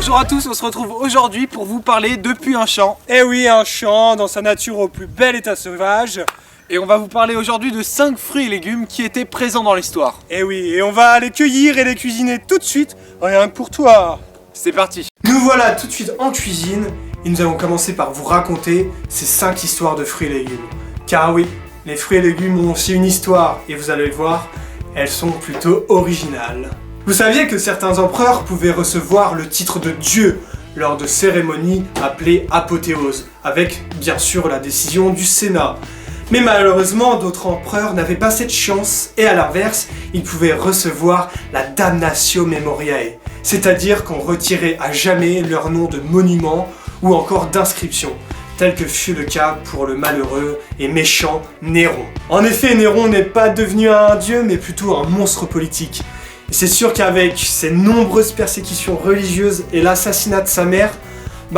Bonjour à tous, on se retrouve aujourd'hui pour vous parler depuis un champ. Eh oui, un champ dans sa nature au plus bel état sauvage. Et on va vous parler aujourd'hui de 5 fruits et légumes qui étaient présents dans l'histoire. Eh oui, et on va les cueillir et les cuisiner tout de suite, rien que pour toi. C'est parti. Nous voilà tout de suite en cuisine et nous allons commencer par vous raconter ces 5 histoires de fruits et légumes. Car oui, les fruits et légumes ont aussi une histoire et vous allez le voir, elles sont plutôt originales. Vous saviez que certains empereurs pouvaient recevoir le titre de dieu lors de cérémonies appelées apothéoses, avec bien sûr la décision du Sénat. Mais malheureusement, d'autres empereurs n'avaient pas cette chance et à l'inverse, ils pouvaient recevoir la damnatio memoriae, c'est-à-dire qu'on retirait à jamais leur nom de monument ou encore d'inscription, tel que fut le cas pour le malheureux et méchant Néron. En effet, Néron n'est pas devenu un dieu, mais plutôt un monstre politique. Et c'est sûr qu'avec ses nombreuses persécutions religieuses et l'assassinat de sa mère,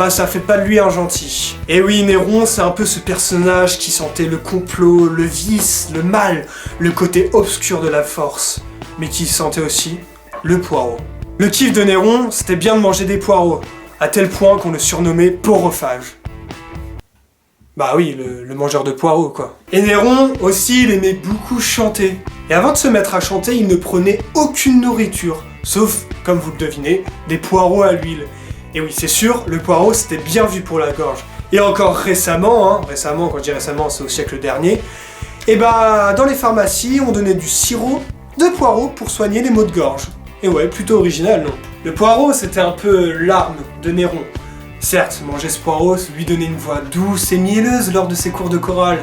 ça fait pas de lui un gentil. Et oui, Néron, c'est un peu ce personnage qui sentait le complot, le vice, le mal, le côté obscur de la force, mais qui sentait aussi le poireau. Le kiff de Néron, c'était bien de manger des poireaux, à tel point qu'on le surnommait Porophage. Bah oui, le mangeur de poireaux, quoi. Et Néron, aussi, il aimait beaucoup chanter. Et avant de se mettre à chanter, il ne prenait aucune nourriture, sauf, comme vous le devinez, des poireaux à l'huile. Et oui, c'est sûr, le poireau, c'était bien vu pour la gorge. Et encore récemment, quand je dis récemment, c'est au siècle dernier, dans les pharmacies, on donnait du sirop de poireau pour soigner les maux de gorge. Et ouais, plutôt original, non? Le poireau, c'était un peu l'arme de Néron. Certes, manger ce poireau lui donnait une voix douce et mielleuse lors de ses cours de chorale,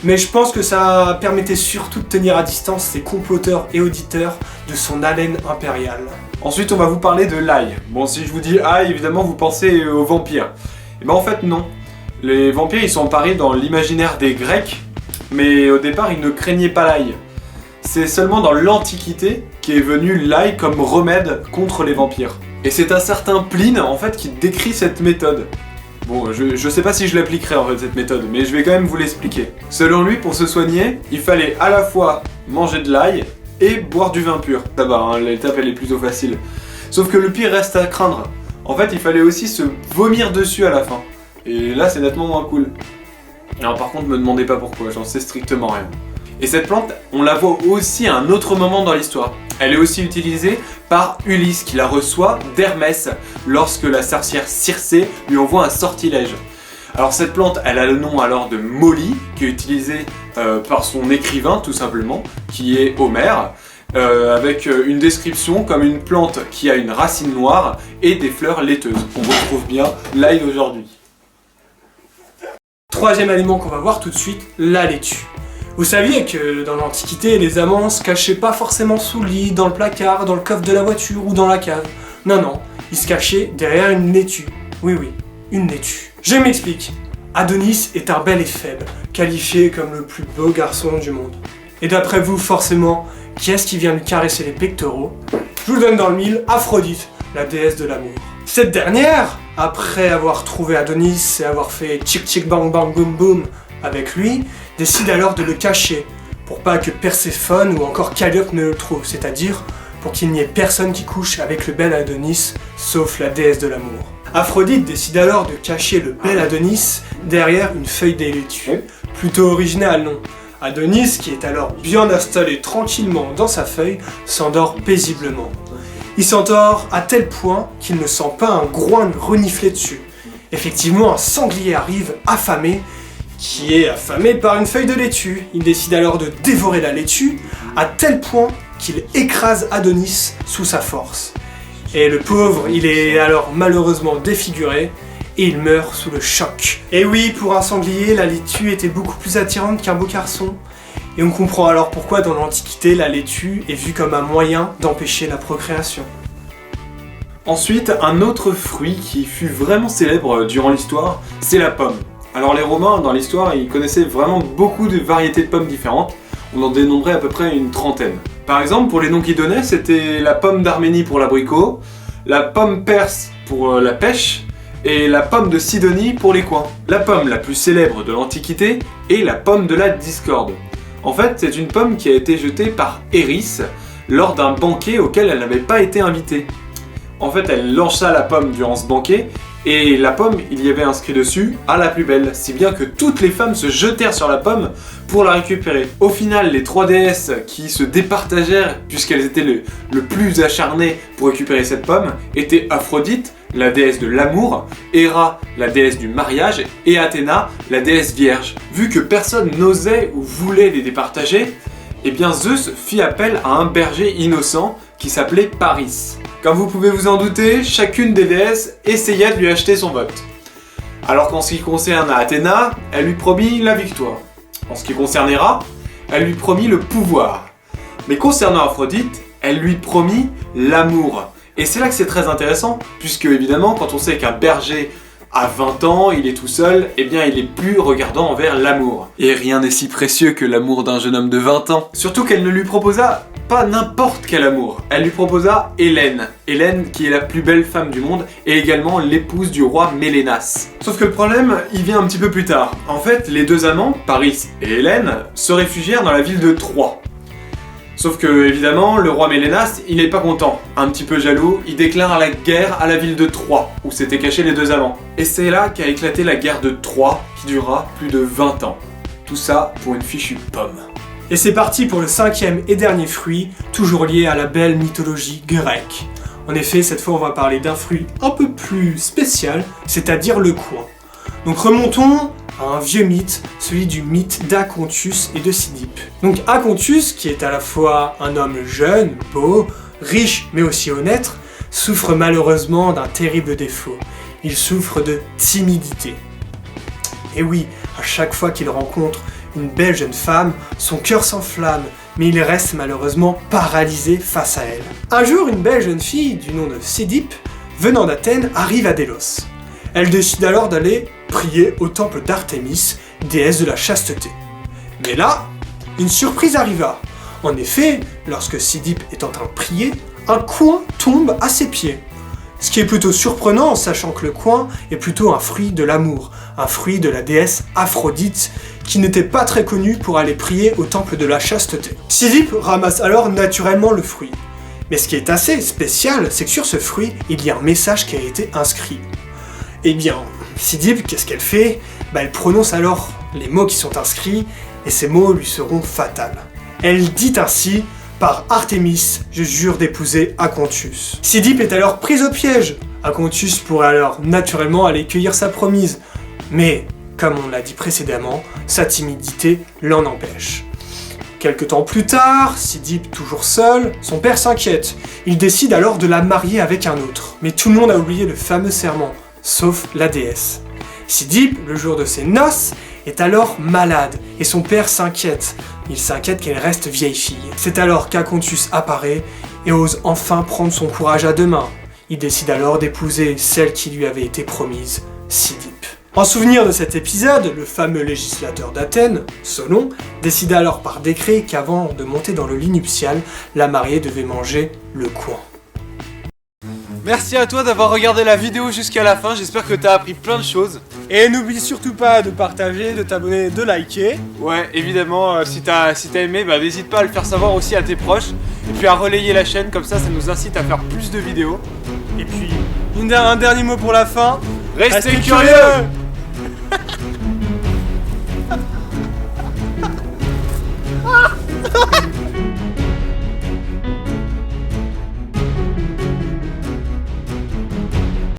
mais je pense que ça permettait surtout de tenir à distance ses comploteurs et auditeurs de son haleine impériale. Ensuite, on va vous parler de l'ail. Bon, si je vous dis ail, évidemment, vous pensez aux vampires. Et en fait, non. Les vampires, ils sont apparus dans l'imaginaire des Grecs, mais au départ, ils ne craignaient pas l'ail. C'est seulement dans l'Antiquité qu'est venu l'ail comme remède contre les vampires. Et c'est un certain Pline, en fait, qui décrit cette méthode. Bon, je sais pas si je l'appliquerai en fait cette méthode, mais je vais quand même vous l'expliquer. Selon lui, pour se soigner, il fallait à la fois manger de l'ail et boire du vin pur. Ça va, l'étape elle est plutôt facile. Sauf que le pire reste à craindre. En fait, il fallait aussi se vomir dessus à la fin. Et là, c'est nettement moins cool. Alors par contre, me demandez pas pourquoi, j'en sais strictement rien. Et cette plante, on la voit aussi à un autre moment dans l'histoire. Elle est aussi utilisée par Ulysse, qui la reçoit d'Hermès, lorsque la sorcière Circé lui envoie un sortilège. Alors cette plante, elle a le nom alors de Molly, qui est utilisée par son écrivain tout simplement, qui est Homère, avec une description comme une plante qui a une racine noire et des fleurs laiteuses. On retrouve bien l'ail d'aujourd'hui. Troisième aliment qu'on va voir tout de suite, la laitue. Vous saviez que dans l'Antiquité, les amants se cachaient pas forcément sous le lit, dans le placard, dans le coffre de la voiture ou dans la cave. Non, ils se cachaient derrière une laitue. Oui, une laitue. Je m'explique. Adonis est un bel et faible, qualifié comme le plus beau garçon du monde. Et d'après vous, forcément, qui est-ce qui vient lui caresser les pectoraux? Je vous donne dans le mille Aphrodite, la déesse de l'amour. Cette dernière, après avoir trouvé Adonis et avoir fait tchic tchic bang bang boum boum avec lui, décide alors de le cacher, pour pas que Perséphone ou encore Calliope ne le trouve, c'est-à-dire pour qu'il n'y ait personne qui couche avec le bel Adonis, sauf la déesse de l'amour. Aphrodite décide alors de cacher le bel Adonis derrière une feuille de laitue. Plutôt original, non? Adonis, qui est alors bien installé tranquillement dans sa feuille, s'endort paisiblement. Il s'endort à tel point qu'il ne sent pas un groin renifler dessus. Effectivement, un sanglier arrive affamé, qui est affamé par une feuille de laitue. Il décide alors de dévorer la laitue, à tel point qu'il écrase Adonis sous sa force. Et le pauvre, il est alors malheureusement défiguré, et il meurt sous le choc. Et oui, pour un sanglier, la laitue était beaucoup plus attirante qu'un beau garçon. Et on comprend alors pourquoi dans l'Antiquité, la laitue est vue comme un moyen d'empêcher la procréation. Ensuite, un autre fruit qui fut vraiment célèbre durant l'histoire, c'est la pomme. Alors les Romains, dans l'histoire, ils connaissaient vraiment beaucoup de variétés de pommes différentes. On en dénombrait à peu près une trentaine. Par exemple, pour les noms qu'ils donnaient, c'était la pomme d'Arménie pour l'abricot, la pomme perse pour la pêche, et la pomme de Sidonie pour les coins. La pomme la plus célèbre de l'Antiquité est la pomme de la discorde. En fait, c'est une pomme qui a été jetée par Eris lors d'un banquet auquel elle n'avait pas été invitée. en fait, elle lança la pomme durant ce banquet, et la pomme, il y avait inscrit dessus « à la plus belle », si bien que toutes les femmes se jetèrent sur la pomme pour la récupérer. Au final, les 3 déesses qui se départagèrent, puisqu'elles étaient le plus acharnées pour récupérer cette pomme, étaient Aphrodite, la déesse de l'amour, Héra, la déesse du mariage, et Athéna, la déesse vierge. Vu que personne n'osait ou voulait les départager, eh bien Zeus fit appel à un berger innocent qui s'appelait Paris. Comme vous pouvez vous en douter, chacune des déesses essaya de lui acheter son vote. Alors qu'en ce qui concerne Athéna, elle lui promit la victoire. En ce qui concerne Héra, elle lui promit le pouvoir. Mais concernant Aphrodite, elle lui promit l'amour. Et c'est là que c'est très intéressant, puisque évidemment, quand on sait qu'un berger a 20 ans, il est tout seul, eh bien il est plus regardant envers l'amour. Et rien n'est si précieux que l'amour d'un jeune homme de 20 ans. Surtout qu'elle ne lui proposa pas n'importe quel amour. Elle lui proposa Hélène. Hélène qui est la plus belle femme du monde et également l'épouse du roi Mélénas. Sauf que le problème, il vient un petit peu plus tard. En fait, les 2 amants, Paris et Hélène, se réfugièrent dans la ville de Troie. Sauf que, évidemment, le roi Mélénas, il n'est pas content. Un petit peu jaloux, il déclare la guerre à la ville de Troie, où s'étaient cachés les 2 amants. Et c'est là qu'a éclaté la guerre de Troie, qui dura plus de 20 ans. Tout ça pour une fichue pomme. Et c'est parti pour le 5e et dernier fruit, toujours lié à la belle mythologie grecque. En effet, cette fois on va parler d'un fruit un peu plus spécial, c'est-à-dire le coin. Donc remontons à un vieux mythe, celui du mythe d'Acontus et de Cydippe. Donc Acontus, qui est à la fois un homme jeune, beau, riche mais aussi honnête, souffre malheureusement d'un terrible défaut. Il souffre de timidité. Et oui, à chaque fois qu'il rencontre une belle jeune femme, son cœur s'enflamme, mais il reste malheureusement paralysé face à elle. Un jour, une belle jeune fille du nom de Cydippe, venant d'Athènes, arrive à Délos. Elle décide alors d'aller prier au temple d'Artémis, déesse de la chasteté. Mais là, une surprise arriva. En effet, lorsque Cydippe est en train de prier, un coin tombe à ses pieds. Ce qui est plutôt surprenant en sachant que le coin est plutôt un fruit de l'amour, un fruit de la déesse Aphrodite, qui n'était pas très connue pour aller prier au temple de la chasteté. Cydippe ramasse alors naturellement le fruit. Mais ce qui est assez spécial, c'est que sur ce fruit, il y a un message qui a été inscrit. Eh bien, Cydippe, qu'est-ce qu'elle fait ? Elle prononce alors les mots qui sont inscrits, et ces mots lui seront fatals. Elle dit ainsi: par Artémis, je jure d'épouser Acontus. Cydippe est alors prise au piège. Acontus pourrait alors naturellement aller cueillir sa promise. Mais, comme on l'a dit précédemment, sa timidité l'en empêche. Quelque temps plus tard, Cydippe toujours seul, son père s'inquiète. Il décide alors de la marier avec un autre. Mais tout le monde a oublié le fameux serment, sauf la déesse. Cydippe, le jour de ses noces, est alors malade et son père s'inquiète. Il s'inquiète qu'elle reste vieille fille. C'est alors qu'Acontus apparaît et ose enfin prendre son courage à 2 mains. Il décide alors d'épouser celle qui lui avait été promise, Cydippe. En souvenir de cet épisode, le fameux législateur d'Athènes, Solon, décida alors par décret qu'avant de monter dans le lit nuptial, la mariée devait manger le coin. Merci à toi d'avoir regardé la vidéo jusqu'à la fin, j'espère que t'as appris plein de choses. Et n'oublie surtout pas de partager, de t'abonner, de liker. Ouais, évidemment, si t'as aimé, n'hésite pas à le faire savoir aussi à tes proches. Et puis à relayer la chaîne, comme ça nous incite à faire plus de vidéos. Et puis, un dernier mot pour la fin. Restez curieux.